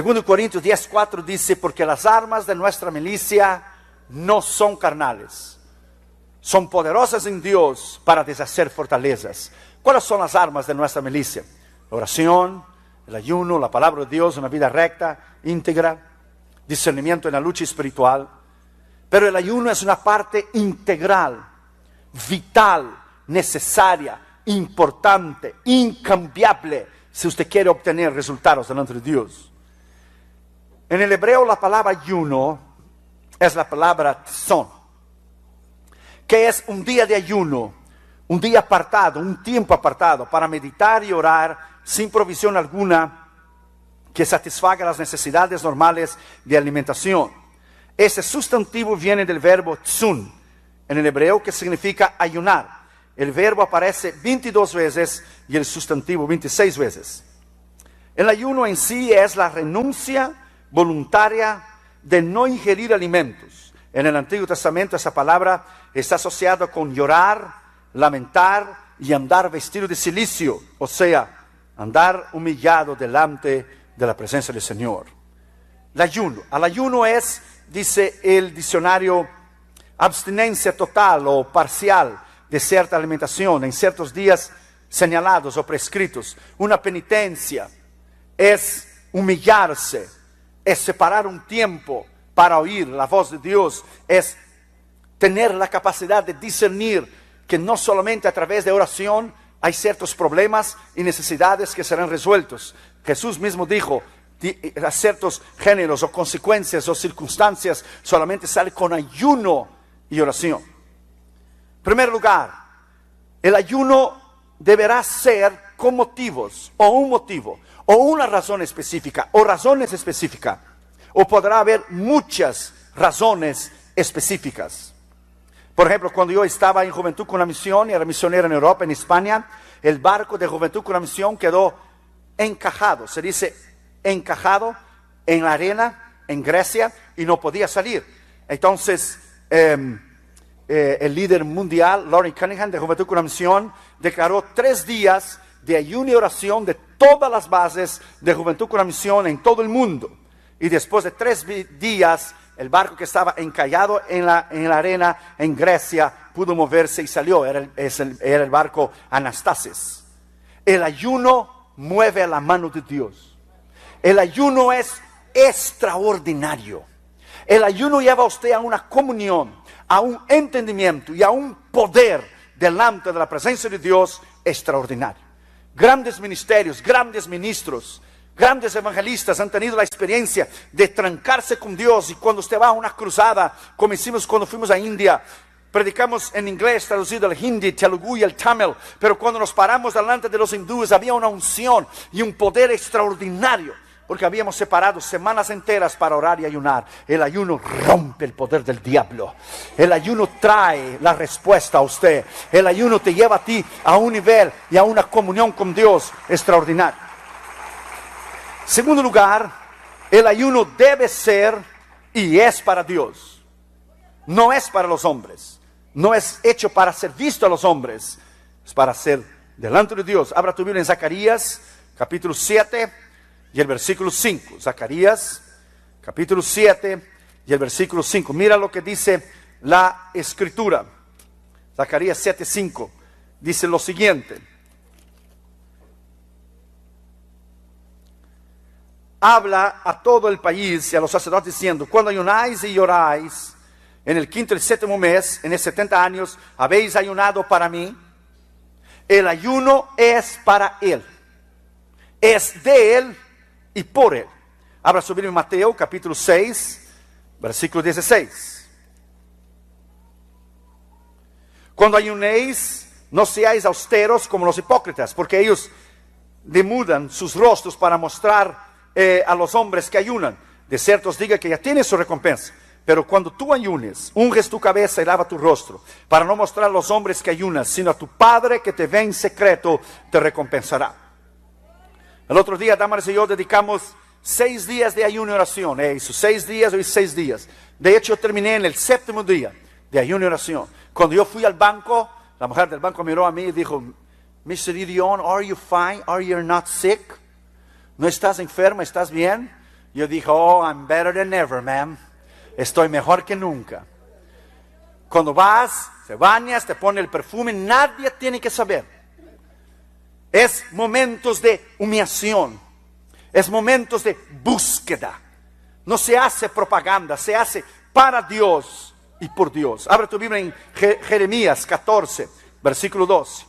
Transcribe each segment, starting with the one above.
2 Corintios 10:4 dice, porque las armas de nuestra milicia no son carnales, son poderosas en Dios para deshacer fortalezas. ¿Cuáles son las armas de nuestra milicia? La oración, el ayuno, la palabra de Dios, una vida recta, íntegra, discernimiento en la lucha espiritual. Pero el ayuno es una parte integral, vital, necesaria, importante, incambiable, si usted quiere obtener resultados delante de Dios. En el hebreo la palabra ayuno es la palabra tzon, que es un día de ayuno, un día apartado, un tiempo apartado para meditar y orar sin provisión alguna que satisfaga las necesidades normales de alimentación. Ese sustantivo viene del verbo tzun, en el hebreo, que significa ayunar. El verbo aparece 22 veces y el sustantivo 26 veces. El ayuno en sí es la renuncia voluntaria de no ingerir alimentos. En el Antiguo Testamento esa palabra está asociada con llorar, lamentar y andar vestido de cilicio, o sea, andar humillado delante de la presencia del Señor. El ayuno. Al ayuno es, dice el diccionario, abstinencia total o parcial de cierta alimentación en ciertos días señalados o prescritos. Una penitencia es humillarse, es separar un tiempo para oír la voz de Dios, es tener la capacidad de discernir que no solamente a través de oración hay ciertos problemas y necesidades que serán resueltos. Jesús mismo dijo, a ciertos géneros o consecuencias o circunstancias solamente sale con ayuno y oración. En primer lugar, el ayuno deberá ser con motivos o un motivo o una razón específica o razones específicas, o podrá haber muchas razones específicas. Por ejemplo, cuando yo estaba en Juventud con la Misión y era misionero en Europa, en España, el barco de Juventud con la Misión quedó encajado, se dice encajado en la arena en Grecia y no podía salir. Entonces el líder mundial, Lauren Cunningham, de Juventud con la Misión, declaró 3 días de ayuno y oración de todas las bases de Juventud con la Misión en todo el mundo. Y después de 3 días, el barco que estaba encallado en la arena en Grecia pudo moverse y salió. Era el barco Anastasis. El ayuno mueve la mano de Dios. El ayuno es extraordinario. El ayuno lleva a usted a una comunión, a un entendimiento y a un poder delante de la presencia de Dios extraordinario. Grandes ministerios, grandes ministros, grandes evangelistas han tenido la experiencia de trancarse con Dios, y cuando usted va a una cruzada, como hicimos cuando fuimos a India, predicamos en inglés traducido al hindi, telugu y el tamil, pero cuando nos paramos delante de los hindúes había una unción y un poder extraordinario, porque habíamos separado semanas enteras para orar y ayunar. El ayuno rompe el poder del diablo. El ayuno trae la respuesta a usted. El ayuno te lleva a ti a un nivel y a una comunión con Dios extraordinaria. Segundo lugar, el ayuno debe ser y es para Dios. No es para los hombres. No es hecho para ser visto a los hombres. Es para ser delante de Dios. Abra tu Biblia en Zacarías, capítulo 7. Y el versículo 5, Zacarías, capítulo 7 y el versículo 5. Mira lo que dice la Escritura. Zacarías 7:5 dice lo siguiente. Habla a todo el país y a los sacerdotes diciendo, cuando ayunáis y lloráis, en el 5º y 7º mes, en 70 años, habéis ayunado para mí. El ayuno es para Él. Es de Él y por Él. Abra su Biblia en Mateo, capítulo 6, versículo 16. Cuando ayunéis, no seáis austeros como los hipócritas, porque ellos demudan sus rostros para mostrar a los hombres que ayunan. De cierto os digo que ya tienes su recompensa. Pero cuando tú ayunes, unges tu cabeza y lava tu rostro, para no mostrar a los hombres que ayunas, sino a tu Padre que te ve en secreto, te recompensará. El otro día, Damaris y yo dedicamos 6 días de ayuno y oración. Hizo 6 días, hoy 6 días. De hecho, yo terminé en el 7º día de ayuno y oración. Cuando yo fui al banco, la mujer del banco miró a mí y dijo, Mr. Gideon, are you fine? Are you not sick? ¿No estás enferma? ¿Estás bien? Yo dije, oh, I'm better than ever, man. Estoy mejor que nunca. Cuando vas, te bañas, te pones el perfume, nadie tiene que saber. Es momentos de humillación. Es momentos de búsqueda. No se hace propaganda, se hace para Dios y por Dios. Abre tu Biblia en Jeremías 14, versículo 12.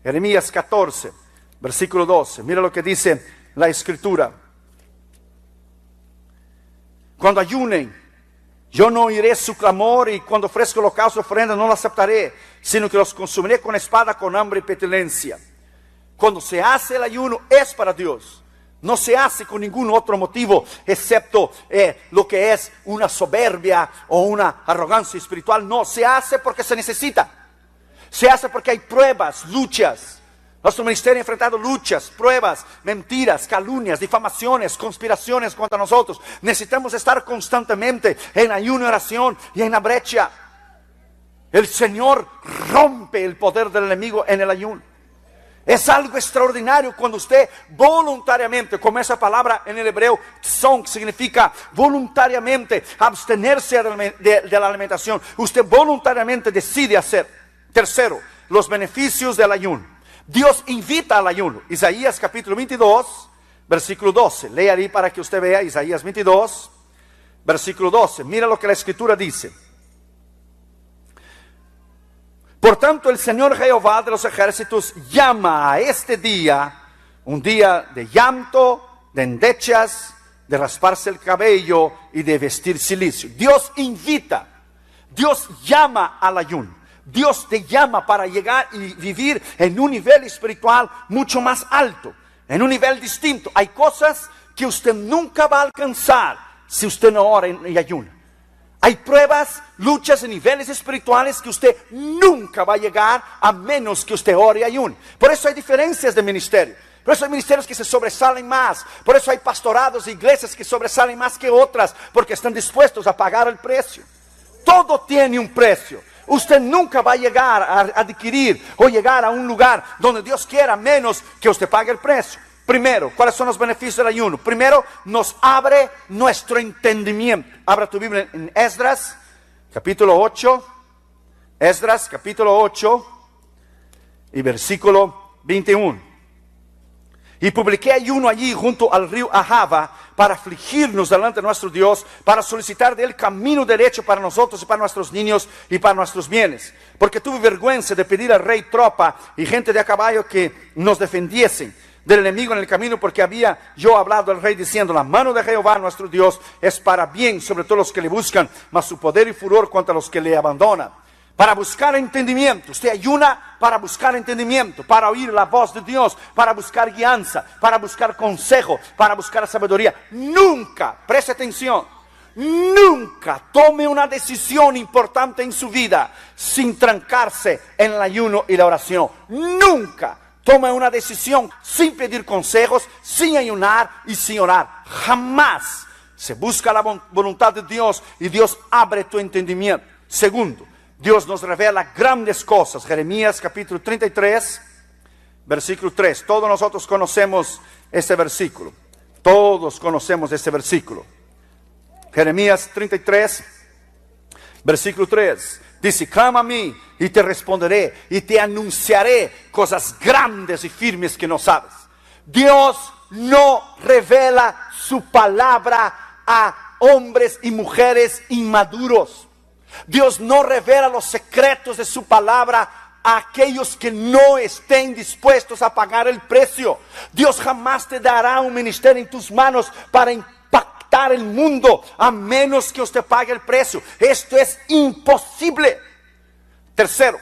Jeremías 14, versículo 12. Mira lo que dice la Escritura. Cuando ayunen, yo no oiré su clamor, y cuando ofrezco holocausto y ofrenda no lo aceptaré, sino que los consumiré con espada, con hambre y pestilencia. Cuando se hace el ayuno es para Dios. No se hace con ningún otro motivo excepto lo que es una soberbia o una arrogancia espiritual. No, se hace porque se necesita. Se hace porque hay pruebas, luchas. Nuestro ministerio ha enfrentado luchas, pruebas, mentiras, calumnias, difamaciones, conspiraciones contra nosotros. Necesitamos estar constantemente en ayuno y oración y en la brecha. El Señor rompe el poder del enemigo en el ayuno. Es algo extraordinario cuando usted voluntariamente, como esa palabra en el hebreo, tzon, significa voluntariamente abstenerse de la alimentación. Usted voluntariamente decide hacer. Tercero, los beneficios del ayuno. Dios invita al ayuno. Isaías capítulo 22, versículo 12. Lea ahí para que usted vea Isaías 22, versículo 12. Mira lo que la Escritura dice. Por tanto, el Señor Jehová de los ejércitos llama a este día un día de llanto, de endechas, de rasparse el cabello y de vestir cilicio. Dios invita, Dios llama al ayuno. Dios te llama para llegar y vivir en un nivel espiritual mucho más alto, en un nivel distinto. Hay cosas que usted nunca va a alcanzar si usted no ora y ayuna. Hay pruebas, luchas en niveles espirituales que usted nunca va a llegar a menos que usted ore y ayune. Por eso hay diferencias de ministerio. Por eso hay ministerios que se sobresalen más. Por eso hay pastorados e iglesias que sobresalen más que otras, porque están dispuestos a pagar el precio. Todo tiene un precio. Usted nunca va a llegar a adquirir o llegar a un lugar donde Dios quiera menos que usted pague el precio. Primero, ¿cuáles son los beneficios del ayuno? Primero, nos abre nuestro entendimiento. Abra tu Biblia en Esdras, capítulo 8. Esdras, capítulo 8 y versículo 21. Y publiqué ayuno allí junto al río Ahava para afligirnos delante de nuestro Dios, para solicitar de él camino derecho para nosotros y para nuestros niños y para nuestros bienes. Porque tuve vergüenza de pedir al rey tropa y gente de a caballo que nos defendiesen del enemigo en el camino, porque había yo hablado al rey diciendo: la mano de Jehová nuestro Dios es para bien sobre todos los que le buscan, mas su poder y furor contra los que le abandonan. Para buscar entendimiento. Usted ayuna para buscar entendimiento, para oír la voz de Dios, para buscar guianza, para buscar consejo, para buscar sabiduría. Nunca, preste atención, nunca tome una decisión importante en su vida sin trancarse en el ayuno y la oración. Nunca tome una decisión sin pedir consejos, sin ayunar y sin orar. Jamás. Se busca la voluntad de Dios y Dios abre tu entendimiento. Segundo, Dios nos revela grandes cosas. Jeremías capítulo 33, versículo 3. Todos nosotros conocemos este versículo. Todos conocemos este versículo. Jeremías 33, versículo 3. Dice: clama a mí y te responderé y te anunciaré cosas grandes y firmes que no sabes. Dios no revela su palabra a hombres y mujeres inmaduros. Dios no revela los secretos de su palabra a aquellos que no estén dispuestos a pagar el precio. Dios jamás te dará un ministerio en tus manos para impactar el mundo a menos que usted pague el precio. Esto es imposible. Tercero,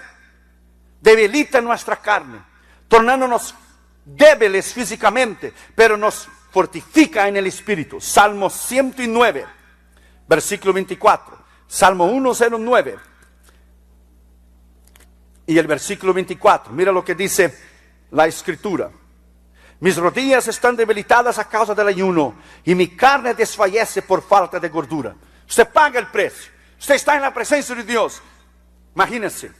debilita nuestra carne, tornándonos débiles físicamente, pero nos fortifica en el espíritu. Salmo 109, versículo 24. Salmo 109 y el versículo 24. Mira lo que dice la Escritura. Mis rodillas están debilitadas a causa del ayuno y mi carne desfallece por falta de gordura. Usted paga el precio. Usted está en la presencia de Dios. Imagínense,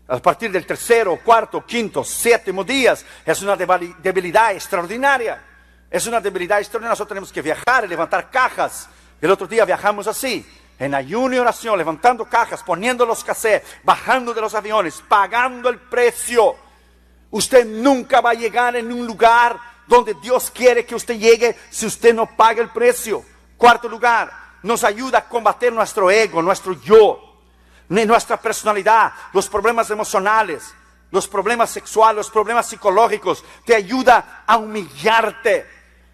a partir del tercero, cuarto, quinto, séptimo días, es una debilidad extraordinaria. Es una debilidad extraordinaria. Nosotros tenemos que viajar y levantar cajas. El otro día viajamos así, en ayuno y oración, levantando cajas, poniendo los cassettes, bajando de los aviones, pagando el precio. Usted nunca va a llegar en un lugar donde Dios quiere que usted llegue si usted no paga el precio. Cuarto lugar, nos ayuda a combatir nuestro ego, nuestro yo, nuestra personalidad, los problemas emocionales, los problemas sexuales, los problemas psicológicos. Te ayuda a humillarte.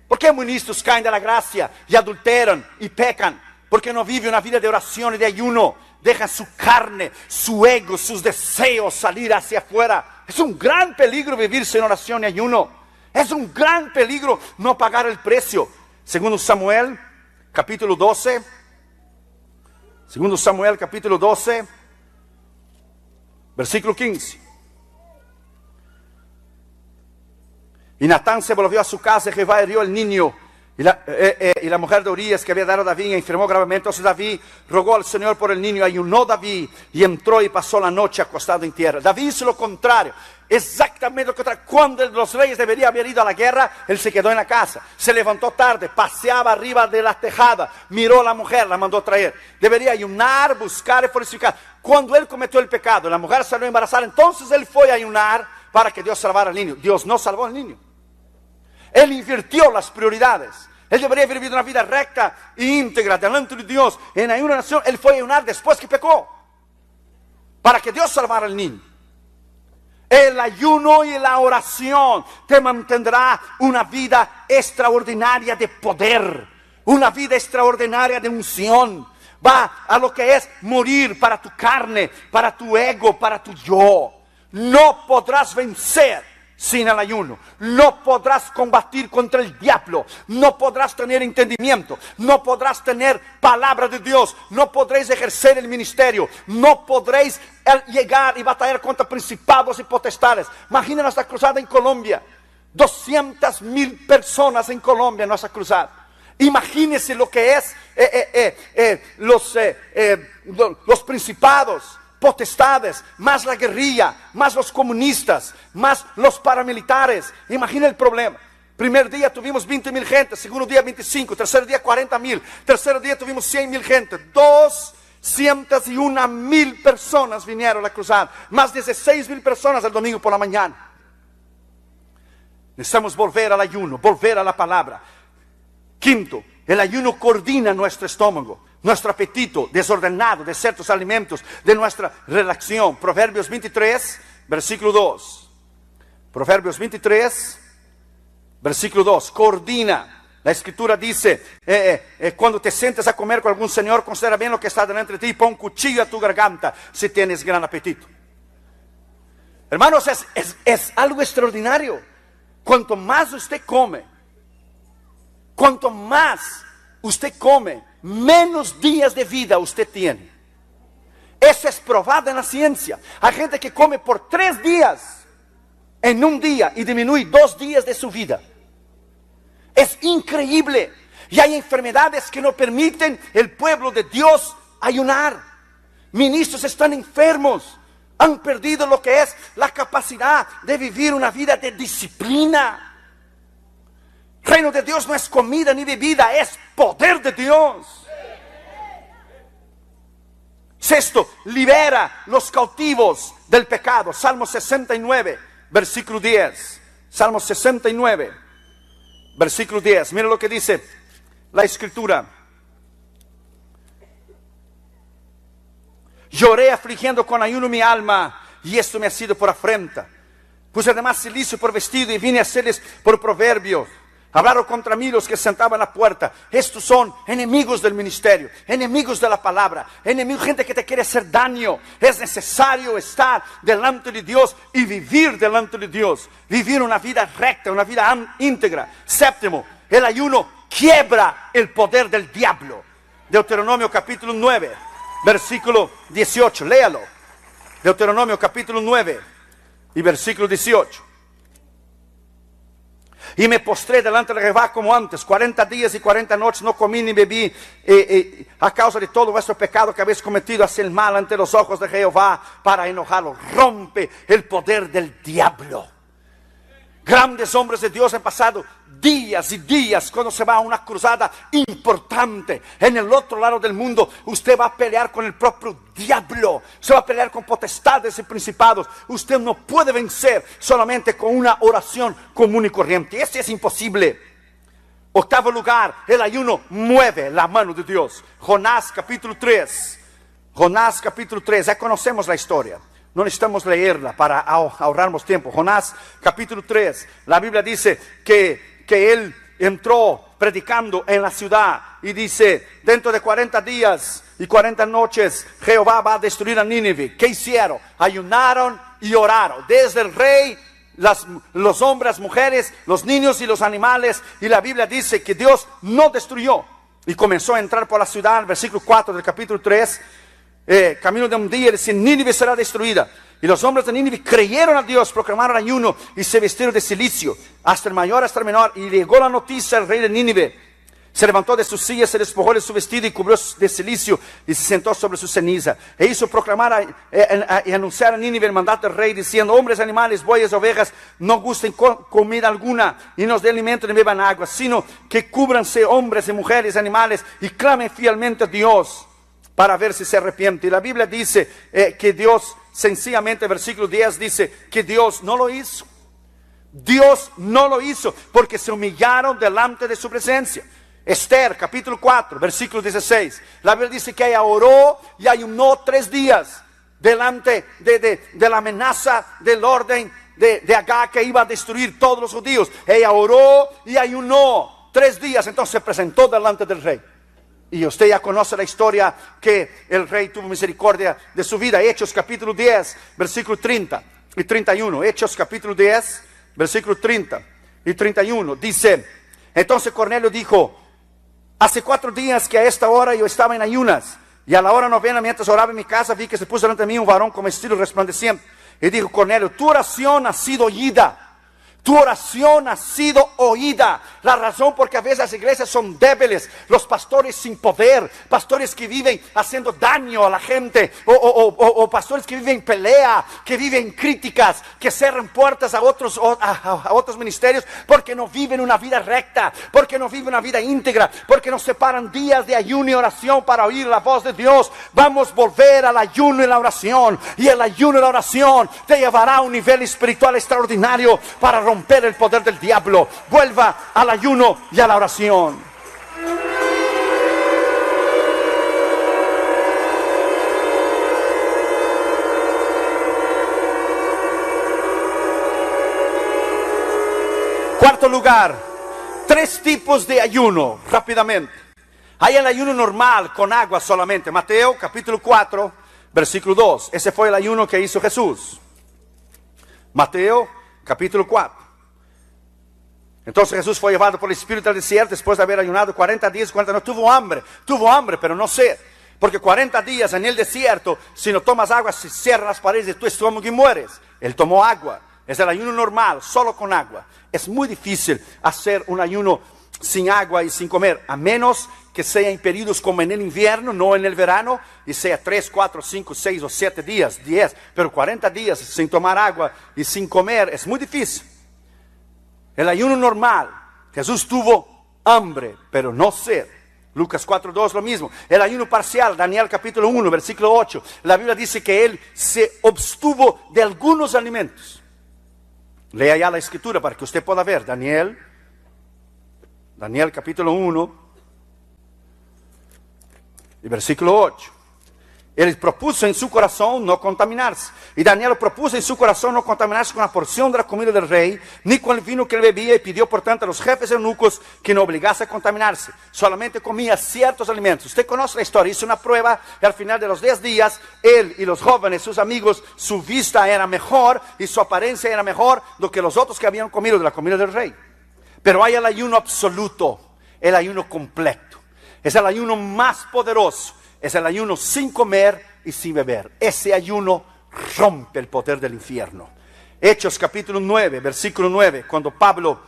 ¿Por qué ministros caen de la gracia y adulteran y pecan? Porque no viven una vida de oración y de ayuno. Dejan su carne, su ego, sus deseos salir hacia afuera. Es un gran peligro vivir sin oración y ayuno. Es un gran peligro no pagar el precio. Segundo Samuel, capítulo 12. Segundo Samuel, capítulo 12, versículo 15. Y Natán se volvió a su casa y Jehová hirió al niño. Y la mujer de Urías que había dado a David enfermó gravemente. Entonces David rogó al Señor por el niño. Ayunó David y entró y pasó la noche acostado en tierra. David hizo lo contrario. Exactamente lo contrario. Cuando los reyes deberían haber ido a la guerra, él se quedó en la casa. Se levantó tarde, paseaba arriba de la tejada. Miró a la mujer, la mandó a traer. Debería ayunar, buscar y fortificar. Cuando él cometió el pecado, la mujer salió embarazada. Entonces él fue a ayunar para que Dios salvara al niño. Dios no salvó al niño. Él invirtió las prioridades. Él debería haber vivido una vida recta e íntegra delante de Dios. En ayuno y oración, él fue a ayunar después que pecó, para que Dios salvara al niño. El ayuno y la oración te mantendrá una vida extraordinaria de poder, una vida extraordinaria de unción. Va a lo que es morir para tu carne, para tu ego, para tu yo. No podrás vencer sin el ayuno. No podrás combatir contra el diablo. No podrás tener entendimiento. No podrás tener palabra de Dios. No podréis ejercer el ministerio. No podréis llegar y batallar contra principados y potestades. Imagina nuestra cruzada en Colombia. 200,000 personas en Colombia en nuestra cruzada. Imagínense lo que es los principados, potestades, más la guerrilla, más los comunistas, más los paramilitares. Imagina el problema. Primer día tuvimos 20,000 gente, segundo día 25, tercer día 40,000, tercer día tuvimos 100,000 gente. 201,000 personas vinieron a la cruzada, más 16,000 personas el domingo por la mañana. Necesitamos volver al ayuno, volver a la palabra. Quinto, el ayuno coordina nuestro estómago, nuestro apetito desordenado de ciertos alimentos, de nuestra relación. Proverbios 23, versículo 2. Proverbios 23, versículo 2. Coordina. La escritura dice, cuando te sientes a comer con algún señor, considera bien lo que está delante de ti y pon cuchillo a tu garganta si tienes gran apetito. Hermanos, es algo extraordinario. Cuanto más usted come, cuanto más usted come, menos días de vida usted tiene. Eso es probado en la ciencia. Hay gente que come por 3 días en un día y disminuye 2 días de su vida. Es increíble. Y hay enfermedades que no permiten el pueblo de Dios ayunar. Ministros están enfermos. Han perdido lo que es la capacidad de vivir una vida de disciplina. Reino de Dios no es comida ni bebida, es poder de Dios. Sexto, libera los cautivos del pecado. Salmo 69, versículo 10. Salmo 69, versículo 10. Mira lo que dice la escritura. Lloré afligiendo con ayuno mi alma, y esto me ha sido por afrenta. Puse además silicio por vestido y vine a hacerles por proverbio. Hablaron contra mí los que sentaban a la puerta. Estos son enemigos del ministerio, enemigos de la palabra, enemigos, gente que te quiere hacer daño. Es necesario estar delante de Dios y vivir delante de Dios. Vivir una vida recta, una vida íntegra. Séptimo, el ayuno quiebra el poder del diablo. Deuteronomio capítulo 9, versículo 18. Léalo. Deuteronomio capítulo 9 y versículo 18. Y me postré delante de Jehová como antes, 40 días y 40 noches no comí ni bebí, a causa de todo vuestro pecado que habéis cometido, hacer el mal ante los ojos de Jehová para enojarlo. Rompe el poder del diablo. Grandes hombres de Dios han pasado días y días cuando se va a una cruzada importante en el otro lado del mundo. Usted va a pelear con el propio diablo, se va a pelear con potestades y principados. Usted no puede vencer solamente con una oración común y corriente. Este es imposible. Octavo lugar, el ayuno mueve la mano de Dios. Jonás capítulo 3. Jonás capítulo 3, ya conocemos la historia. No necesitamos leerla para ahorrarnos tiempo. Jonás capítulo 3, la Biblia dice que él entró predicando en la ciudad y dice, dentro de 40 días y 40 noches Jehová va a destruir a Nínive. ¿Qué hicieron? Ayunaron y oraron. Desde el rey, los hombres, las mujeres, los niños y los animales. Y la Biblia dice que Dios no destruyó. Y comenzó a entrar por la ciudad, versículo 4 del capítulo 3. Camino de un día, dice, Nínive será destruida. Y los hombres de Nínive creyeron a Dios, proclamaron ayuno y se vistieron de cilicio, hasta el mayor hasta el menor. Y llegó la noticia al rey de Nínive. Se levantó de su silla, se despojó de su vestido y cubrió de cilicio y se sentó sobre su ceniza. E hizo proclamar y anunciar a Nínive el mandato del rey, diciendo, hombres, animales, bueyes, ovejas, no gusten comida alguna y nos dé alimento ni beban agua, sino que cúbranse hombres y mujeres, animales, y clamen fielmente a Dios para ver si se arrepiente. Y la Biblia dice que Dios, sencillamente, versículo 10 dice que Dios no lo hizo. Dios no lo hizo porque se humillaron delante de su presencia. Esther capítulo 4, versículo 16. La Biblia dice que ella oró y ayunó 3 días delante de la amenaza del orden de Agag, que iba a destruir todos los judíos. Ella oró y ayunó 3 días, entonces se presentó delante del rey. Y usted ya conoce la historia que el rey tuvo misericordia de su vida. Hechos capítulo 10, versículo 30 y 31. Hechos capítulo 10, versículo 30 y 31. Dice, entonces Cornelio dijo, hace 4 días que a esta hora yo estaba en ayunas, y a la hora novena, mientras oraba en mi casa, vi que se puso delante de mí un varón con vestido resplandeciente. Y dijo, Cornelio, tu oración ha sido oída. Tu oración ha sido oída. La razón porque a veces las iglesias son débiles, los pastores sin poder, pastores que viven haciendo daño a la gente, o pastores que viven pelea, que viven críticas, que cierran puertas a otros ministerios, porque no viven una vida recta, porque no viven una vida íntegra, porque nos separan días de ayuno y oración para oír la voz de Dios. Vamos a volver al ayuno y la oración, y el ayuno y la oración te llevará a un nivel espiritual extraordinario para romper el poder del diablo. Vuelva al ayuno y a la oración. Cuarto lugar, 3 tipos de ayuno, rápidamente. Hay el ayuno normal con agua solamente. Mateo capítulo 4, versículo 2. Ese fue el ayuno que hizo Jesús. Mateo capítulo 4. Entonces Jesús fue llevado por el Espíritu al desierto después de haber ayunado 40 días, 40 no tuvo hambre, pero no sed. Porque 40 días en el desierto, si no tomas agua, se cierran las paredes de tu estómago y mueres. Él tomó agua. Es el ayuno normal, solo con agua. Es muy difícil hacer un ayuno sin agua y sin comer, a menos que sea en periodos como en el invierno, no en el verano, y sea 3, 4, 5, 6 o 7 días, 10, pero 40 días sin tomar agua y sin comer es muy difícil. El ayuno normal, Jesús tuvo hambre, pero no sed. Lucas 4:2 lo mismo. El ayuno parcial, Daniel capítulo 1, versículo 8. La Biblia dice que él se abstuvo de algunos alimentos. Lea ya la escritura para que usted pueda ver. Daniel capítulo 1 y versículo 8. Él propuso en su corazón no contaminarse. Y Daniel propuso en su corazón no contaminarse con la porción de la comida del rey, ni con el vino que él bebía, y pidió por tanto a los jefes eunucos que no obligase a contaminarse. Solamente comía ciertos alimentos. Usted conoce la historia, hizo una prueba y al final de los 10 días, él y los jóvenes, sus amigos, su vista era mejor y su apariencia era mejor do que los otros que habían comido de la comida del rey. Pero hay el ayuno absoluto, el ayuno completo. Es el ayuno más poderoso. Es el ayuno sin comer y sin beber. Ese ayuno rompe el poder del infierno. Hechos capítulo 9, versículo 9. Cuando Pablo,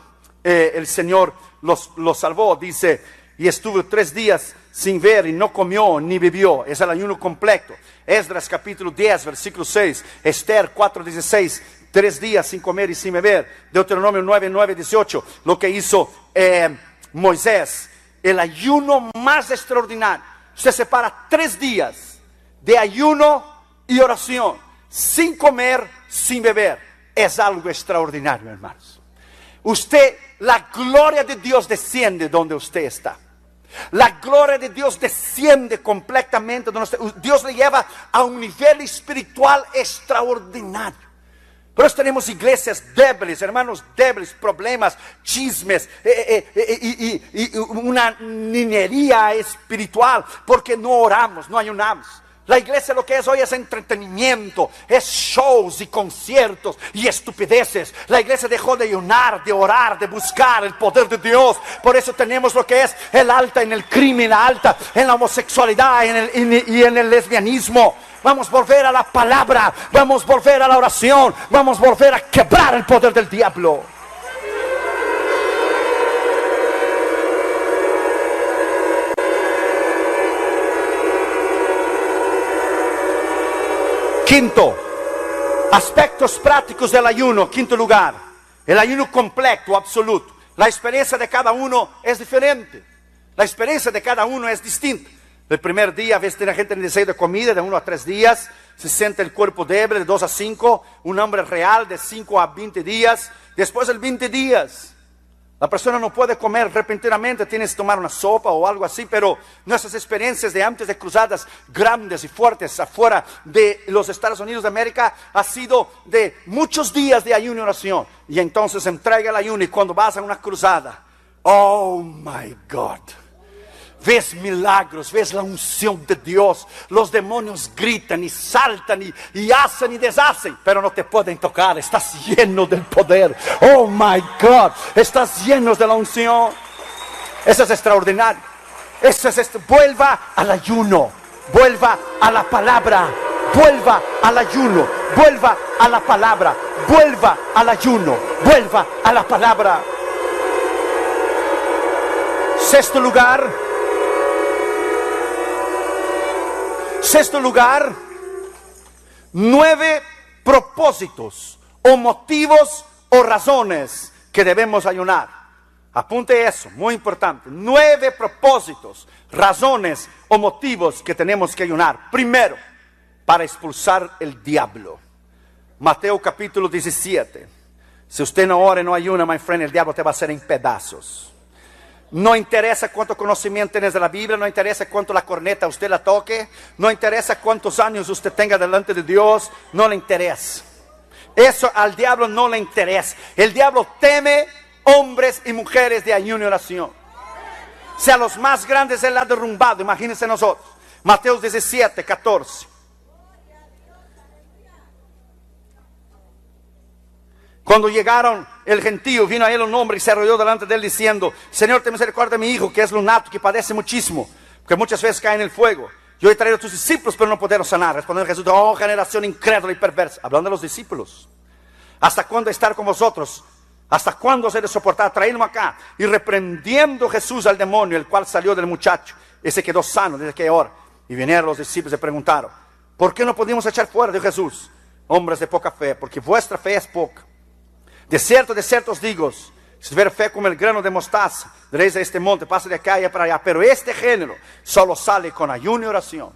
el Señor los salvó, dice, y estuvo 3 días sin ver y no comió ni bebió. Es el ayuno completo. Esdras capítulo 10, versículo 6. Esther 4:16. 3 días sin comer y sin beber. Deuteronomio 9:18. Lo que hizo Moisés, el ayuno más extraordinario. Usted separa 3 días de ayuno y oración, sin comer, sin beber. Es algo extraordinario, hermanos. La gloria de Dios desciende donde usted está. La gloria de Dios desciende completamente donde usted. Dios le lleva a un nivel espiritual extraordinario. Por eso tenemos iglesias débiles, hermanos débiles, problemas, chismes y una niñería espiritual, porque no oramos, no ayunamos. La iglesia lo que es hoy es entretenimiento, es shows y conciertos y estupideces. La iglesia dejó de ayunar, de orar, de buscar el poder de Dios. Por eso tenemos lo que es el alta en el crimen, la alta en la homosexualidad y en el lesbianismo. Vamos a volver a la palabra, vamos a volver a la oración, vamos a volver a quebrar el poder del diablo. Quinto, aspectos prácticos del ayuno. Quinto lugar, el ayuno completo, absoluto. La experiencia de cada uno es diferente. La experiencia de cada uno es distinta. El primer día, a veces tiene gente en deseo de comida, de 1 a 3 días. Se siente el cuerpo débil, de 2 a 5. Un hambre real, de 5 a 20 días. Después de 20 días, la persona no puede comer repentinamente, tienes que tomar una sopa o algo así, pero nuestras experiencias de antes de cruzadas grandes y fuertes afuera de los Estados Unidos de América ha sido de muchos días de ayuno y oración. Y entonces entrega el ayuno y cuando vas a una cruzada, oh my God, ves milagros, ves la unción de Dios. Los demonios gritan y saltan y hacen y deshacen, pero no te pueden tocar. Estás lleno del poder. Oh my God, estás lleno de la unción. Eso es extraordinario. Eso es vuelva al ayuno, vuelva a la palabra, vuelva al ayuno, vuelva a la palabra, vuelva al ayuno, vuelva a la palabra. Sexto lugar, 9 propósitos o motivos o razones que debemos ayunar. Apunte eso, muy importante. 9 propósitos, razones o motivos que tenemos que ayunar. Primero, para expulsar el diablo. Mateo capítulo 17. Si usted no ora y no ayuna, my friend, el diablo te va a hacer en pedazos. No interesa cuánto conocimiento tienes de la Biblia, no interesa cuánto la corneta usted la toque, no interesa cuántos años usted tenga delante de Dios, no le interesa. Eso al diablo no le interesa. El diablo teme hombres y mujeres de ayuno y oración. Si a los más grandes él ha derrumbado, imagínense nosotros. Mateo 17, 14. Cuando llegaron, el gentío, vino a él un hombre y se arrodilló delante de él diciendo: Señor, ten misericordia de mi hijo, que es lunático, que padece muchísimo, que muchas veces cae en el fuego. Yo he traído a tus discípulos, pero no pudieron sanar. Respondió Jesús: oh, generación incrédula y perversa. Hablando de los discípulos. ¿Hasta cuándo estar con vosotros? ¿Hasta cuándo os he de soportar? Traedlo acá. Y reprendiendo Jesús al demonio, el cual salió del muchacho, ese quedó sano desde aquella hora. Y vinieron los discípulos y le preguntaron: ¿por qué no pudimos echar fuera? De Jesús: hombres de poca fe, porque vuestra fe es poca. De cierto os digo, si tuviera fe como el grano de mostaza, diréis a este monte: pasa de acá y para allá. Pero este género solo sale con ayuno y oración.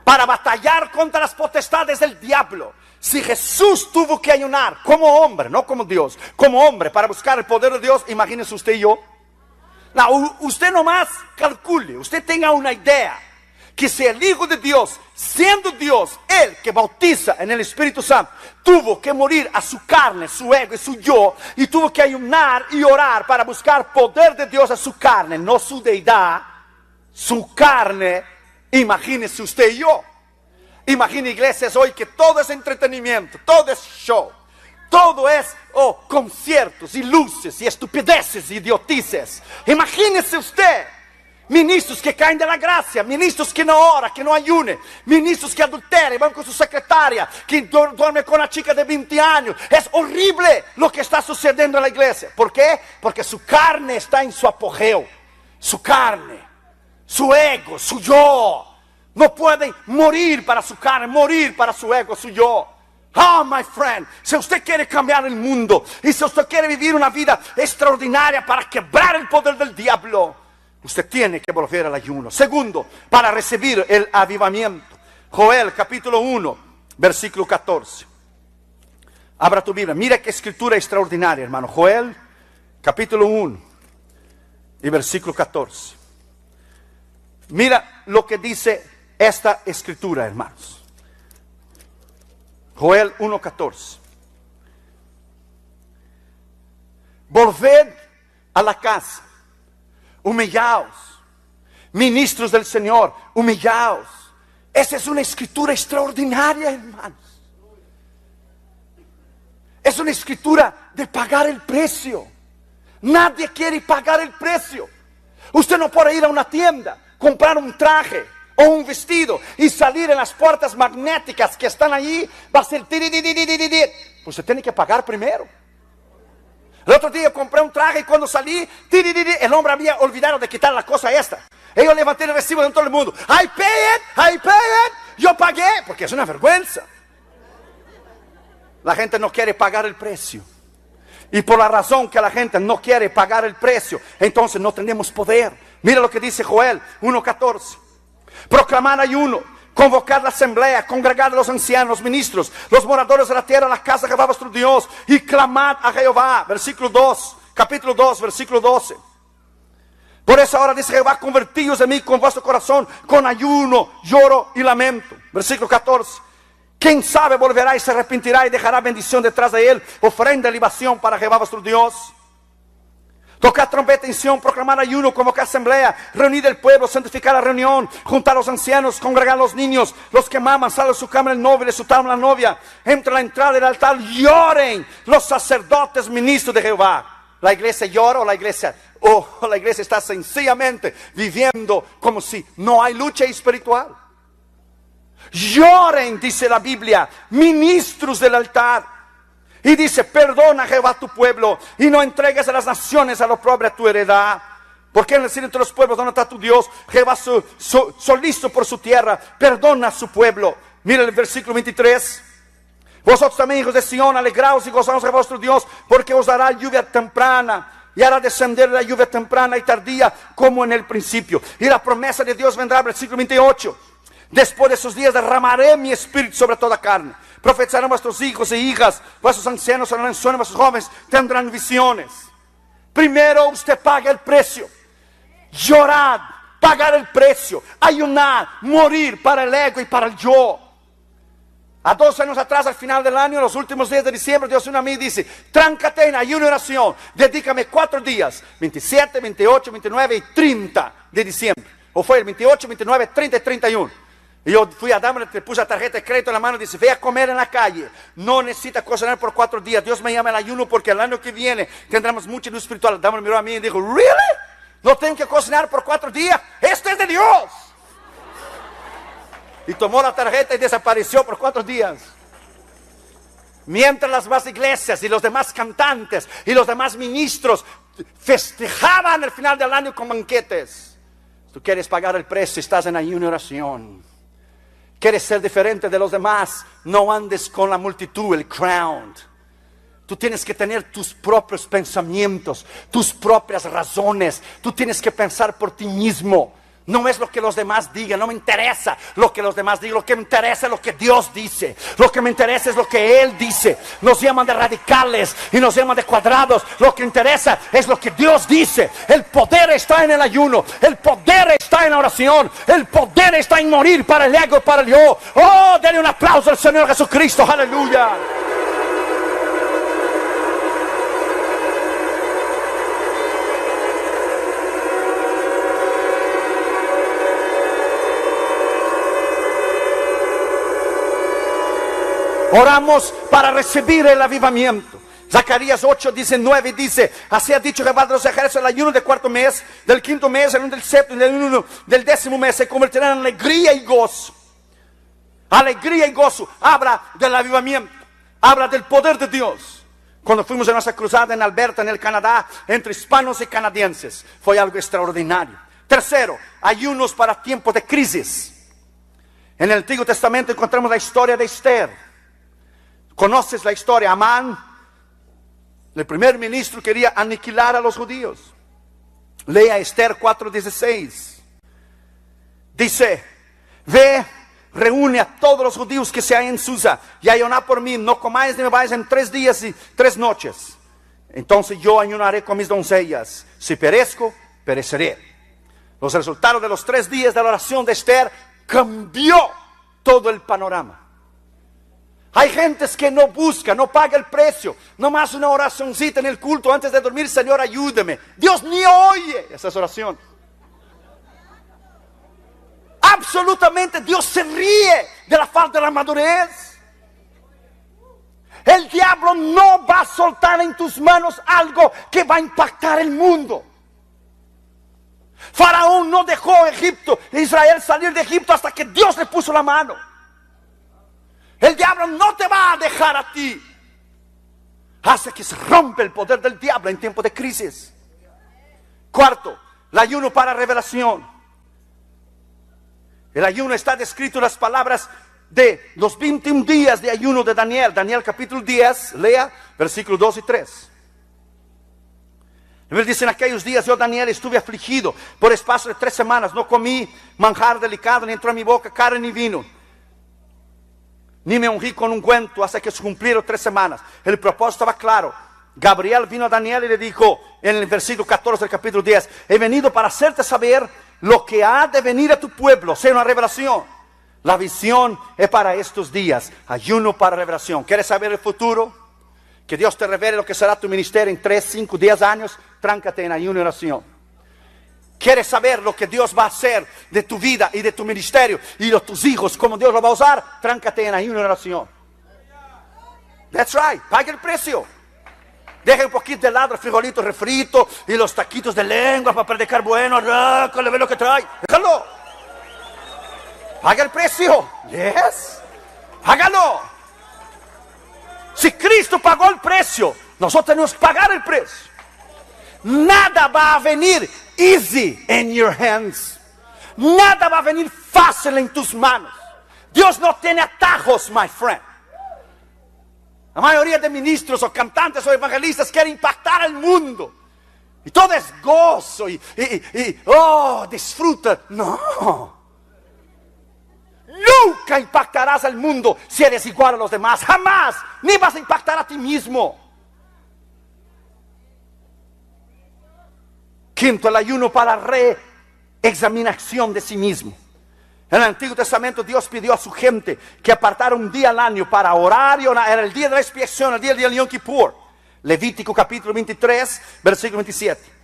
Para batallar contra las potestades del diablo. Si Jesús tuvo que ayunar como hombre, no como Dios, como hombre, para buscar el poder de Dios, imagínese usted y yo. No, usted nomás calcule, usted tenga una idea. Que si el Hijo de Dios, siendo Dios, Él que bautiza en el Espíritu Santo, tuvo que morir a su carne, su ego y su yo, y tuvo que ayunar y orar para buscar poder de Dios a su carne, no su deidad, su carne, imagínese usted y yo. Imagine iglesias hoy que todo es entretenimiento, todo es show, todo es conciertos y luces y estupideces y idiotices. Imagínese usted. Ministros que caen de la gracia, ministros que no oran, que no ayunen, ministros que adulteran, van con su secretaria, que duermen con una chica de 20 años. Es horrible lo que está sucediendo en la iglesia. ¿Por qué? Porque su carne está en su apogeo. Su carne, su ego, su yo. No pueden morir para su carne, morir para su ego, su yo. Oh, my friend, si usted quiere cambiar el mundo y si usted quiere vivir una vida extraordinaria para quebrar el poder del diablo, usted tiene que volver al ayuno. Segundo, para recibir el avivamiento. Joel capítulo 1, versículo 14. Abra tu Biblia, mira qué escritura extraordinaria, hermano. Joel capítulo 1 y versículo 14. Mira lo que dice esta escritura, hermanos. Joel 1:14. Volved a la casa, humillaos, ministros del Señor, humillaos. Esa es una escritura extraordinaria, hermanos. Es una escritura de pagar el precio. Nadie quiere pagar el precio. Usted no puede ir a una tienda, comprar un traje o un vestido y salir en las puertas magnéticas que están allí, va a ser pues usted tiene que pagar primero. El otro día compré un traje y cuando salí, el hombre había olvidado de quitar la cosa esta. Y yo levanté el recibo de todo el mundo. I pay it. Yo pagué, porque es una vergüenza. La gente no quiere pagar el precio. Y por la razón que la gente no quiere pagar el precio, entonces no tenemos poder. Mira lo que dice Joel 1:14. Proclamar ayuno, convocar la asamblea, congregar a los ancianos, los ministros, los moradores de la tierra, la casa de Jehová vuestro Dios, y clamad a Jehová. Versículo 2, capítulo 2, versículo 12. Por eso ahora dice Jehová, convertíos de mí con vuestro corazón, con ayuno, lloro y lamento. Versículo 14. ¿Quién sabe volverá y se arrepentirá y dejará bendición detrás de él? Ofrenda y libación para Jehová vuestro Dios. Tocar trompeta en Sión, proclamar ayuno, convocar asamblea, reunir el pueblo, santificar la reunión, juntar a los ancianos, congregar a los niños, los que maman, sale de su cámara el novio, de su cámara la novia, entre la entrada del altar, lloren los sacerdotes ministros de Jehová. La iglesia llora o la iglesia está sencillamente viviendo como si no hay lucha espiritual. Lloren, dice la Biblia, ministros del altar. Y dice, perdona Jehová tu pueblo, y no entregues a las naciones a lo pobre a tu heredad. Porque en el cielo entre los pueblos, ¿dónde está tu Dios? Jehová solícito por su tierra, perdona a su pueblo. Mira el versículo 23. Vosotros también, hijos de Sión, alegraos y gozaos de vuestro Dios, porque os dará lluvia temprana, y hará descender la lluvia temprana y tardía, como en el principio. Y la promesa de Dios vendrá, versículo 28. Después de esos días derramaré mi espíritu sobre toda carne. Profetizarán vuestros hijos e hijas, vuestros ancianos harán sueños, vuestros jóvenes tendrán visiones. Primero usted paga el precio. Llorad, pagar el precio, ayunar, morir para el ego y para el yo. A 2 años atrás, al final del año, en los últimos días de diciembre, Dios vino a mí y dice, tráncate en ayuno y oración, dedícame 4 días, 27, 28, 29 y 30 de diciembre. O fue el 28, 29, 30 y 31. Y yo fui a darme, le puse la tarjeta de crédito en la mano y dice, ve a comer en la calle. No necesita cocinar por 4 días. Dios me llama al ayuno porque el año que viene tendremos mucha luz espiritual. Dame miró a mí y dijo, ¿really? ¿No tengo que cocinar por 4 días? Esto es de Dios. Y tomó la tarjeta y desapareció por 4 días. Mientras las demás iglesias y los demás cantantes y los demás ministros festejaban el final del año con banquetes. Tú quieres pagar el precio, estás en ayuno y oración. Quieres ser diferente de los demás, no andes con la multitud, el crowd. Tú tienes que tener tus propios pensamientos, tus propias razones. Tú tienes que pensar por ti mismo. No es lo que los demás digan, no me interesa lo que los demás digan. Lo que me interesa es lo que Dios dice. Lo que me interesa es lo que Él dice. Nos llaman de radicales y nos llaman de cuadrados. Lo que interesa es lo que Dios dice. El poder está en el ayuno. El poder está en la oración. El poder está en morir para el ego y para el yo. Oh, denle un aplauso al Señor Jesucristo. Aleluya. Oramos para recibir el avivamiento. Zacarías 8:19 dice, así ha dicho Jehová de los ejércitos, el ayuno del 4º mes, del 5º mes, el 1 del 7º, del 1 del 10º mes, se convertirá en alegría y gozo. Alegría y gozo. Habla del avivamiento. Habla del poder de Dios. Cuando fuimos a nuestra cruzada en Alberta, en el Canadá, entre hispanos y canadienses, fue algo extraordinario. Tercero, ayunos para tiempos de crisis. En el Antiguo Testamento encontramos la historia de Esther. Conoces la historia. Amán, el primer ministro, quería aniquilar a los judíos. Lea Esther 4:16. Dice: ve, reúne a todos los judíos que se hay en Susa y ayuná por mí, no comáis ni bebáis en 3 días y 3 noches. Entonces yo ayunaré con mis doncellas. Si perezco, pereceré. Los resultados de los 3 días de la oración de Esther cambió todo el panorama. Hay gentes que no busca, no paga el precio. Nomás una oracioncita en el culto antes de dormir: Señor, ayúdame. Dios ni oye esas oraciones. Absolutamente, Dios se ríe de la falta de la madurez. El diablo no va a soltar en tus manos algo que va a impactar el mundo. Faraón no dejó Israel salir de Egipto hasta que Dios le puso la mano. El diablo no te va a dejar a ti. Hace que se rompe el poder del diablo en tiempo de crisis. Cuarto, el ayuno para revelación. El ayuno está descrito en las palabras de los 21 días de ayuno de Daniel. Daniel capítulo 10, lea versículos 2 y 3. Dice: en aquellos días yo, Daniel, estuve afligido por espacio de 3 semanas. No comí manjar delicado, ni entró en mi boca carne ni vino, ni me ungí con ungüento hasta que se cumplieron 3 semanas. El propósito estaba claro. Gabriel vino a Daniel y le dijo en el versículo 14 del capítulo 10: he venido para hacerte saber lo que ha de venir a tu pueblo. Sea una revelación. La visión es para estos días. Ayuno para revelación. ¿Quieres saber el futuro? Que Dios te revele lo que será tu ministerio en 3, 5, 10 años. Tráncate en ayuno y oración. ¿Quieres saber lo que Dios va a hacer de tu vida y de tu ministerio y de tus hijos, cómo Dios lo va a usar? Tráncate en ayuno y oración. That's right. Paga el precio. Deja un poquito de lado el frijolito refrito y los taquitos de lengua para predicar bueno. Le ve lo que trae. Déjalo. Paga el precio. Yes. Hágalo. Si Cristo pagó el precio, nosotros tenemos que pagar el precio. Nada va a venir easy in your hands. Nada va a venir fácil en tus manos. Dios no tiene atajos, my friend. La mayoría de ministros o cantantes o evangelistas quieren impactar al mundo. Y todo es gozo y disfruta. No. Nunca impactarás al mundo si eres igual a los demás. Jamás. Ni vas a impactar a ti mismo. Quinto, el ayuno para reexaminación de sí mismo. En el Antiguo Testamento Dios pidió a su gente que apartara un día al año para orar y orar. Era el día de la expiación, el día del Yom Kippur. Levítico capítulo 23, versículo 27.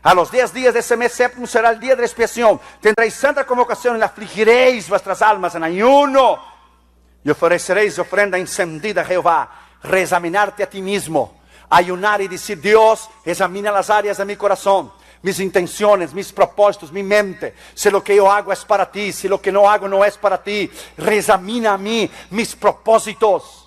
A los 10 días de ese mes séptimo será el día de la expiación. Tendréis santa convocación y afligiréis vuestras almas en ayuno. Y ofreceréis ofrenda encendida a Jehová. Reexaminarte a ti mismo. Ayunar y decir: Dios, examina las áreas de mi corazón, mis intenciones, mis propósitos, mi mente. Si lo que yo hago es para ti, si lo que no hago no es para ti. Reexamina a mí mis propósitos.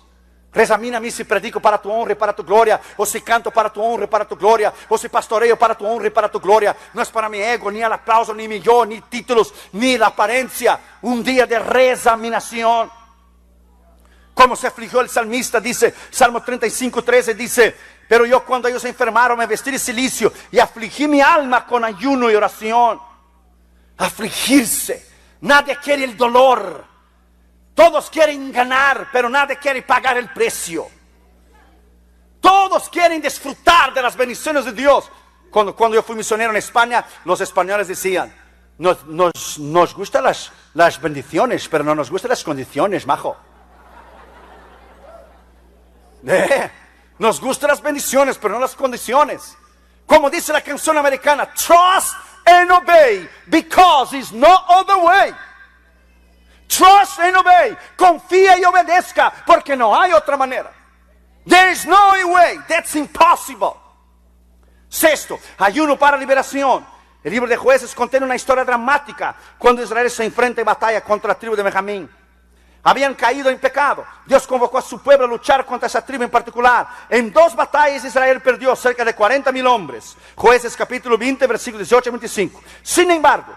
Reexamina a mí si predico para tu honra y para tu gloria, o si canto para tu honra y para tu gloria, o si pastoreo para tu honra y para tu gloria. No es para mi ego, ni el aplauso, ni mi yo, ni títulos, ni la apariencia. Un día de reexaminación. Como se afligió el salmista, dice Salmo 35:13, dice: pero yo, cuando ellos se enfermaron, me vestí de cilicio y afligí mi alma con ayuno y oración. Afligirse. Nadie quiere el dolor. Todos quieren ganar, pero nadie quiere pagar el precio. Todos quieren disfrutar de las bendiciones de Dios. Cuando yo fui misionero en España, los españoles decían: nos gustan las bendiciones, pero no nos gustan las condiciones, majo. Nos gustan las bendiciones, pero no las condiciones. Como dice la canción americana: trust and obey, because it's no other way. Trust and obey. Confía y obedezca, porque no hay otra manera. There is no way. That's impossible. Sexto, ayuno para liberación. El libro de Jueces contiene una historia dramática cuando Israel se enfrenta en batalla contra la tribu de Benjamín. Habían caído en pecado. Dios convocó a su pueblo a luchar contra esa tribu en particular. En 2 batallas Israel perdió cerca de 40,000 hombres. Jueces capítulo 20, versículos 18 y 25. Sin embargo,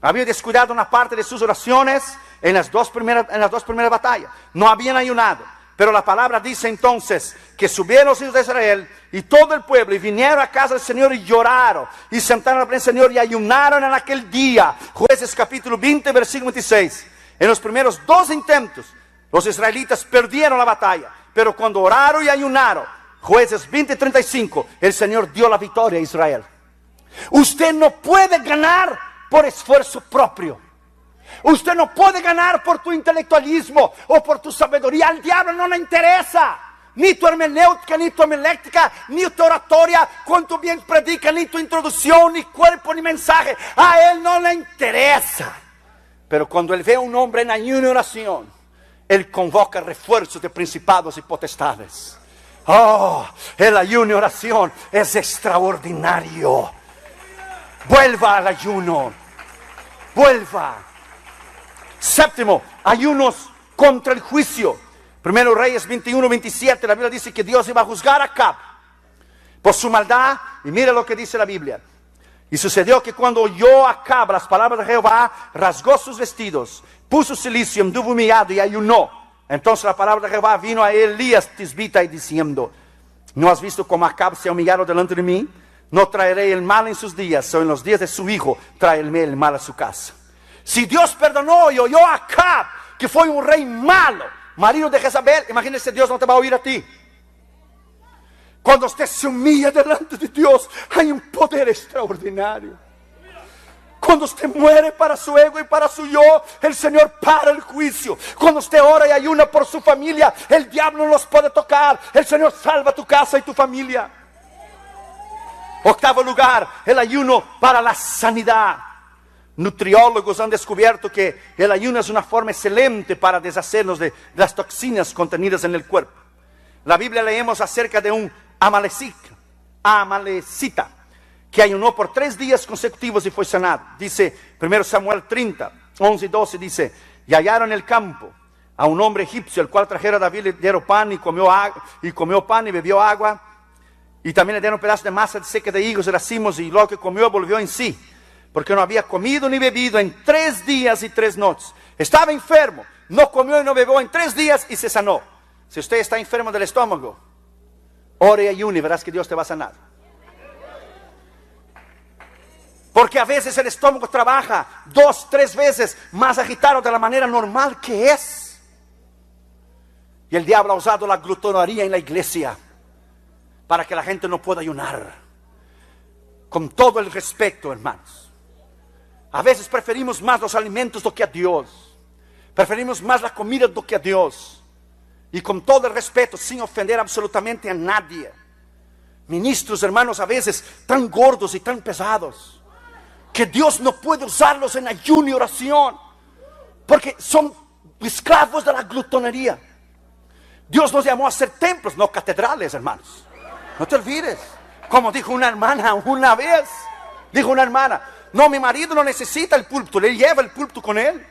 había descuidado una parte de sus oraciones en las dos primeras batallas. No habían ayunado. Pero la palabra dice entonces que subieron los hijos de Israel y todo el pueblo y vinieron a casa del Señor y lloraron y sentaron a la presencia del Señor y ayunaron en aquel día. Jueces capítulo 20, versículo 26. En los primeros 2 intentos, los israelitas perdieron la batalla. Pero cuando oraron y ayunaron, Jueces 20, 35, el Señor dio la victoria a Israel. Usted no puede ganar por esfuerzo propio. Usted no puede ganar por tu intelectualismo o por tu sabiduría. Al diablo no le interesa ni tu hermenéutica, ni tu homilética, ni tu oratoria, cuánto bien predica, ni tu introducción, ni cuerpo, ni mensaje. A él no le interesa. Pero cuando él ve a un hombre en ayuno y oración, él convoca refuerzos de principados y potestades. Oh, el ayuno y oración es extraordinario. Vuelva al ayuno. Vuelva. Séptimo, ayunos contra el juicio. Primero Reyes 21, 27, la Biblia dice que Dios iba a juzgar a Acab por su maldad. Y mira lo que dice la Biblia. Y sucedió que cuando oyó Acab las palabras de Jehová, rasgó sus vestidos, puso cilicio, anduvo humillado y ayunó. Entonces la palabra de Jehová vino a Elías tisbita y diciendo: ¿no has visto cómo Acab se ha humillado delante de mí? No traeré el mal en sus días, o en los días de su hijo traeré el mal a su casa. Si Dios perdonó y oyó a Acab, que fue un rey malo, marido de Jezabel, imagínese, Dios no te va a oír a ti. Cuando usted se humilla delante de Dios, hay un poder extraordinario. Cuando usted muere para su ego y para su yo, el Señor para el juicio. Cuando usted ora y ayuna por su familia, el diablo no los puede tocar. El Señor salva tu casa y tu familia. Octavo lugar, el ayuno para la sanidad. Nutriólogos han descubierto que el ayuno es una forma excelente para deshacernos de las toxinas contenidas en el cuerpo. La Biblia leemos acerca de un amalecita que ayunó por 3 días consecutivos y fue sanado. Dice 1 Samuel 30, 11 y 12, dice: y hallaron en el campo a un hombre egipcio, el cual trajera a David, le dieron pan y comió pan y bebió agua. Y también le dieron pedazos de masa seca de higos y racimos, y lo que comió volvió en sí, porque no había comido ni bebido en 3 días y 3 noches. Estaba enfermo, no comió y no bebió en 3 días y se sanó. Si usted está enfermo del estómago, ore y ayune y verás que Dios te va a sanar. Porque a veces el estómago trabaja 2, 3 veces más agitado de la manera normal que es. Y el diablo ha usado la glutonería en la iglesia para que la gente no pueda ayunar. Con todo el respeto, hermanos, a veces preferimos más los alimentos do que a Dios. Preferimos más la comida do que a Dios. Y con todo el respeto, sin ofender absolutamente a nadie. Ministros, hermanos, a veces tan gordos y tan pesados, que Dios no puede usarlos en ayuno y oración, porque son esclavos de la glutonería. Dios nos llamó a ser templos, no catedrales, hermanos. No te olvides. Como dijo una hermana una vez, dijo una hermana: no, mi marido no necesita el púlpito, le lleva el púlpito con él.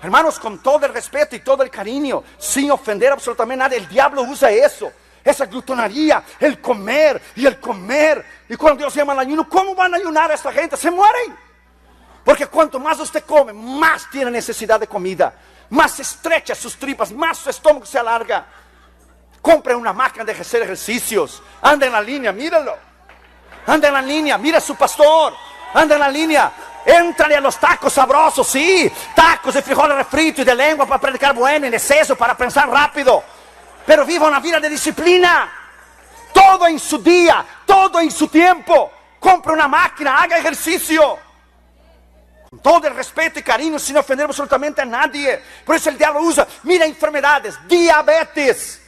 Hermanos, con todo el respeto y todo el cariño, sin ofender absolutamente a nadie, el diablo usa eso, esa glutonería, el comer y el comer. Y cuando Dios llama al ayuno, ¿cómo van a ayunar a esta gente? Se mueren. Porque cuanto más usted come, más tiene necesidad de comida, más se estrecha sus tripas, más su estómago se alarga. Compre una máquina de hacer ejercicios, anda en la línea, míralo. Anda en la línea, mira a su pastor, anda en la línea. Éntrale a los tacos sabrosos, sí, tacos de frijoles refritos y de lengua para predicar bueno, en exceso para pensar rápido. Pero viva una vida de disciplina. Todo en su día, todo en su tiempo. Compre una máquina, haga ejercicio. Con todo el respeto y cariño, sin ofender absolutamente a nadie. Por eso el diablo usa, mira, enfermedades, diabetes.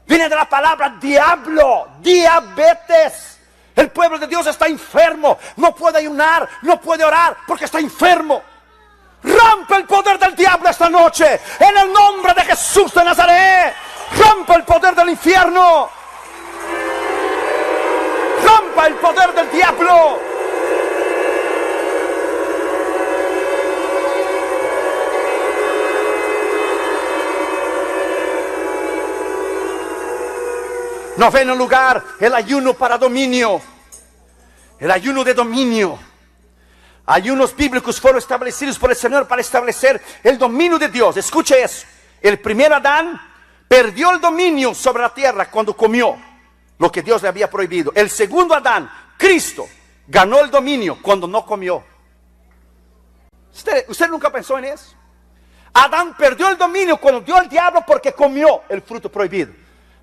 Viene de la palabra diablo, diabetes. El pueblo de Dios está enfermo, no puede ayunar, no puede orar porque está enfermo. Rompe el poder del diablo esta noche, en el nombre de Jesús de Nazaret. Rompe el poder del infierno. Rompa el poder del diablo. Noveno lugar, el ayuno para dominio. El ayuno de dominio. Ayunos bíblicos fueron establecidos por el Señor para establecer el dominio de Dios. Escuche eso. El primer Adán perdió el dominio sobre la tierra cuando comió lo que Dios le había prohibido. El segundo Adán, Cristo, ganó el dominio cuando no comió. ¿Usted nunca pensó en eso? Adán perdió el dominio cuando dio al diablo porque comió el fruto prohibido.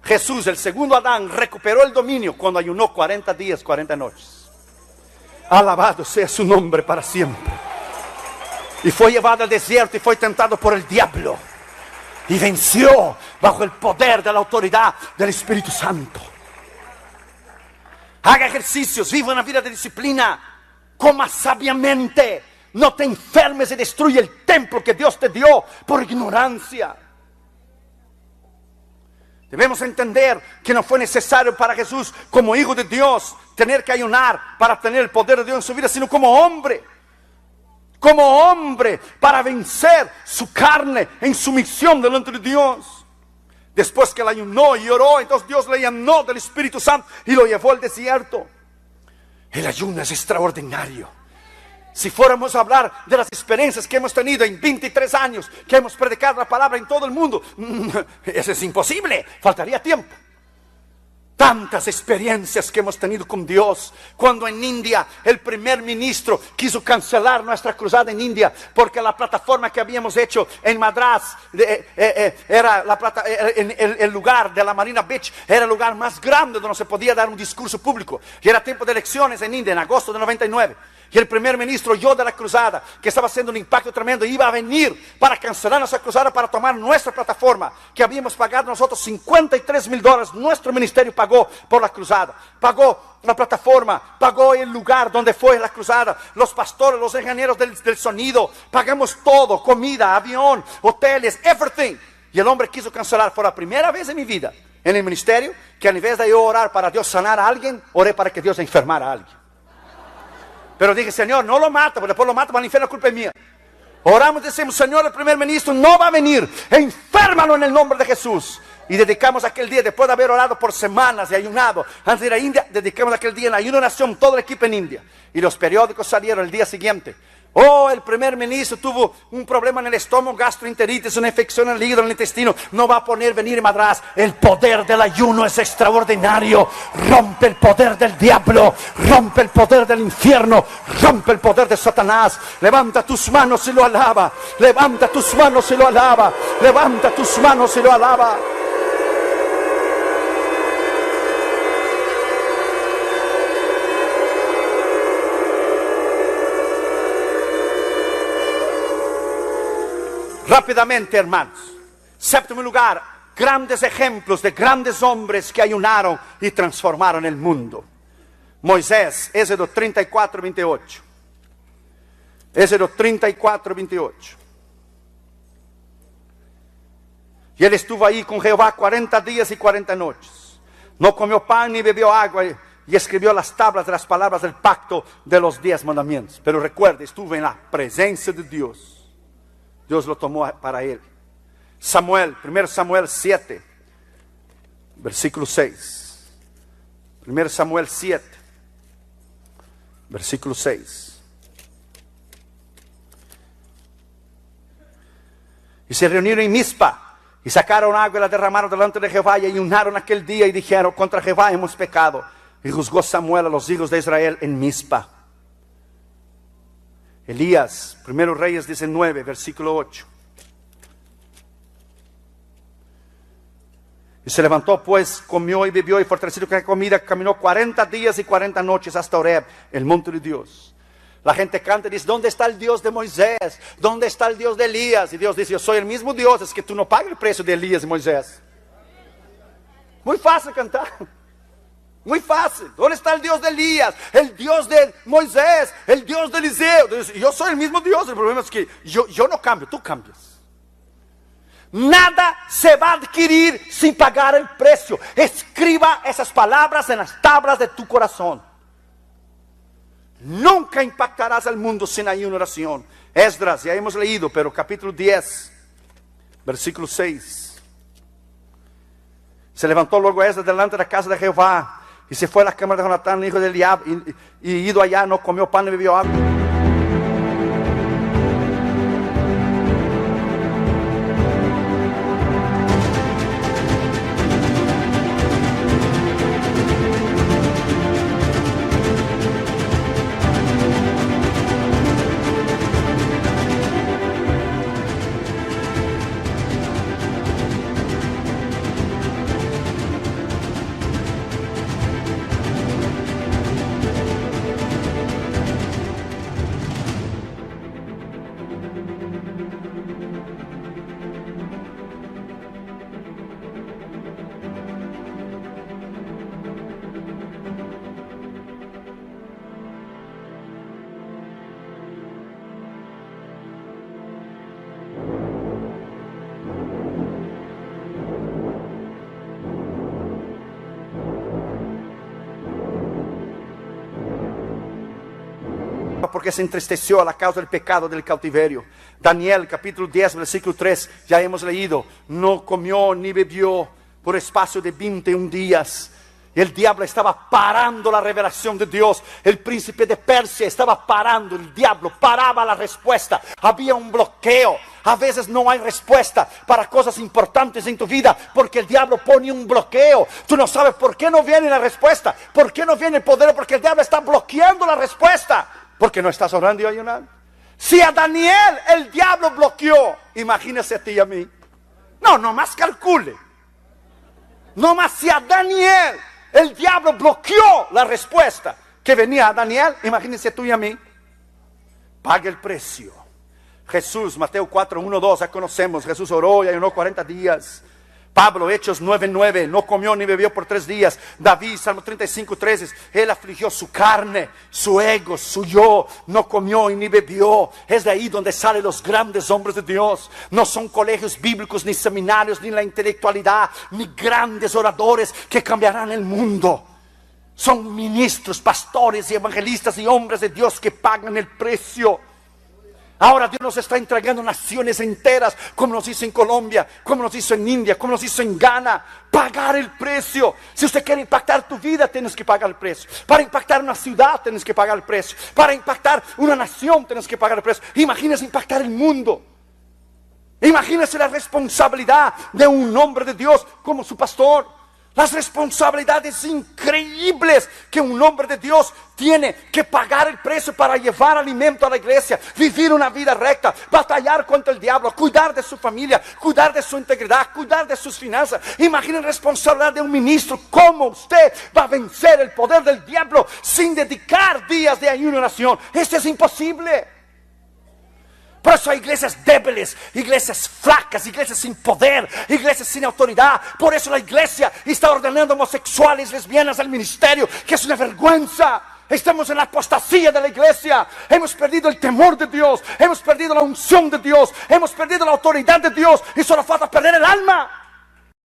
Jesús, el segundo Adán, recuperó el dominio cuando ayunó 40 días, 40 noches. Alabado sea su nombre para siempre. Y fue llevado al desierto y fue tentado por el diablo. Y venció bajo el poder de la autoridad del Espíritu Santo. Haga ejercicios, viva una vida de disciplina, coma sabiamente, no te enfermes y destruye el templo que Dios te dio por ignorancia. Debemos entender que no fue necesario para Jesús, como hijo de Dios, tener que ayunar para tener el poder de Dios en su vida, sino como hombre, para vencer su carne en sumisión delante de Dios. Después que él ayunó y oró, entonces Dios le llenó del Espíritu Santo y lo llevó al desierto. El ayuno es extraordinario. Si fuéramos a hablar de las experiencias que hemos tenido en 23 años, que hemos predicado la palabra en todo el mundo, eso es imposible, faltaría tiempo. Tantas experiencias que hemos tenido con Dios. Cuando en India el primer ministro quiso cancelar nuestra cruzada en India, porque la plataforma que habíamos hecho en Madras era el lugar de la Marina Beach, era el lugar más grande donde se podía dar un discurso público. Y era tiempo de elecciones en India, en agosto de 99. Y el primer ministro oyó de la cruzada, que estaba haciendo un impacto tremendo, iba a venir para cancelar nuestra cruzada, para tomar nuestra plataforma, que habíamos pagado nosotros $53,000, nuestro ministerio pagó por la cruzada, pagó la plataforma, pagó el lugar donde fue la cruzada, los pastores, los ingenieros del sonido, pagamos todo, comida, avión, hoteles, everything. Y el hombre quiso cancelar. Fue la primera vez en mi vida, en el ministerio, que en vez de yo orar para Dios sanar a alguien, oré para que Dios enfermara a alguien. Pero dije, Señor, no lo mata, porque después lo mata para el infierno, la culpa es mía. Oramos y decimos, Señor, el primer ministro no va a venir, enférmalo en el nombre de Jesús. Y dedicamos aquel día, después de haber orado por semanas y ayunado, antes de ir a India, dedicamos aquel día en ayuno de nación, todo el equipo en India. Y los periódicos salieron el día siguiente. Oh, el primer ministro tuvo un problema en el estómago, gastroenteritis, una infección en el hígado, en el intestino. No va a venir a Madras. El poder del ayuno es extraordinario. Rompe el poder del diablo, rompe el poder del infierno, rompe el poder de Satanás. Levanta tus manos y lo alaba. Levanta tus manos y lo alaba. Levanta tus manos y lo alaba. Rápidamente, hermanos. Séptimo lugar, grandes ejemplos de grandes hombres que ayunaron y transformaron el mundo. Moisés, Éxodo 34, 28. Éxodo 34, 28. Y él estuvo ahí con Jehová 40 días y 40 noches. No comió pan ni bebió agua y escribió las tablas de las palabras del pacto de los 10 mandamientos. Pero recuerde, estuvo en la presencia de Dios. Dios lo tomó para él. Samuel, 1 Samuel 7, versículo 6. 1 Samuel 7, versículo 6. Y se reunieron en Mizpa, y sacaron agua y la derramaron delante de Jehová, y ayunaron aquel día, y dijeron, contra Jehová hemos pecado. Y juzgó Samuel a los hijos de Israel en Mizpa. Elías, 1 Reyes 19, versículo 8. Y se levantó pues, comió y bebió y fortalecido con la comida, caminó 40 días y 40 noches hasta Horeb, el monte de Dios. La gente canta y dice, ¿dónde está el Dios de Moisés? ¿Dónde está el Dios de Elías? Y Dios dice, yo soy el mismo Dios, es que tú no pagas el precio de Elías y Moisés. Muy fácil cantar. Muy fácil. ¿Dónde está el Dios de Elías? El Dios de Moisés, el Dios de Eliseo. Yo soy el mismo Dios. El problema es que yo no cambio, tú cambias. Nada se va a adquirir sin pagar el precio. Escriba esas palabras en las tablas de tu corazón. Nunca impactarás al mundo sin ayuno y oración. Esdras, ya hemos leído, pero capítulo 10, versículo 6. Se levantó luego Esdras delante de la casa de Jehová y se fue a la cámara de Jonatán, hijo de Eliab, y ido allá no comió pan ni bebió agua. porque se entristeció a la causa del pecado del cautiverio. Daniel capítulo 10 versículo 3, ya hemos leído, no comió ni bebió por espacio de 21 días. El diablo estaba parando la revelación de Dios. El príncipe de Persia estaba parando. El diablo paraba la respuesta. Había un bloqueo. A veces no hay respuesta para cosas importantes en tu vida porque el diablo pone un bloqueo. Tú no sabes por qué no viene la respuesta. ¿Por qué no viene el poder? Porque el diablo está bloqueando la respuesta. Porque no estás orando y ayunando. Si a Daniel el diablo bloqueó, imagínese a ti y a mí. No más calcule. No más si a Daniel el diablo bloqueó la respuesta que venía a Daniel, imagínense tú y a mí. Pague el precio. Jesús, Mateo 4, 1, 2, ya conocemos. Jesús oró y ayunó 40 días. Pablo, Hechos 9, 9, no comió ni bebió por 3 días. David, Salmo 35, 13, él afligió su carne, su ego, su yo, no comió y ni bebió. Es de ahí donde salen los grandes hombres de Dios. No son colegios bíblicos, ni seminarios, ni la intelectualidad, ni grandes oradores que cambiarán el mundo. Son ministros, pastores y evangelistas y hombres de Dios que pagan el precio. Ahora Dios nos está entregando naciones enteras, como nos hizo en Colombia, como nos hizo en India, como nos hizo en Ghana. Pagar el precio. Si usted quiere impactar tu vida, tienes que pagar el precio. Para impactar una ciudad, tienes que pagar el precio. Para impactar una nación, tienes que pagar el precio. Imagínese impactar el mundo. Imagínese la responsabilidad de un hombre de Dios como su pastor. Las responsabilidades increíbles que un hombre de Dios tiene que pagar el precio para llevar alimento a la iglesia, vivir una vida recta, batallar contra el diablo, cuidar de su familia, cuidar de su integridad, cuidar de sus finanzas. Imaginen la responsabilidad de un ministro. ¿Cómo usted va a vencer el poder del diablo sin dedicar días de ayuno y oración? Esto es imposible. Por eso hay iglesias débiles, iglesias flacas, iglesias sin poder, iglesias sin autoridad. Por eso la iglesia está ordenando homosexuales, lesbianas al ministerio, que es una vergüenza. Estamos en la apostasía de la iglesia. Hemos perdido el temor de Dios, hemos perdido la unción de Dios, hemos perdido la autoridad de Dios y solo falta perder el alma.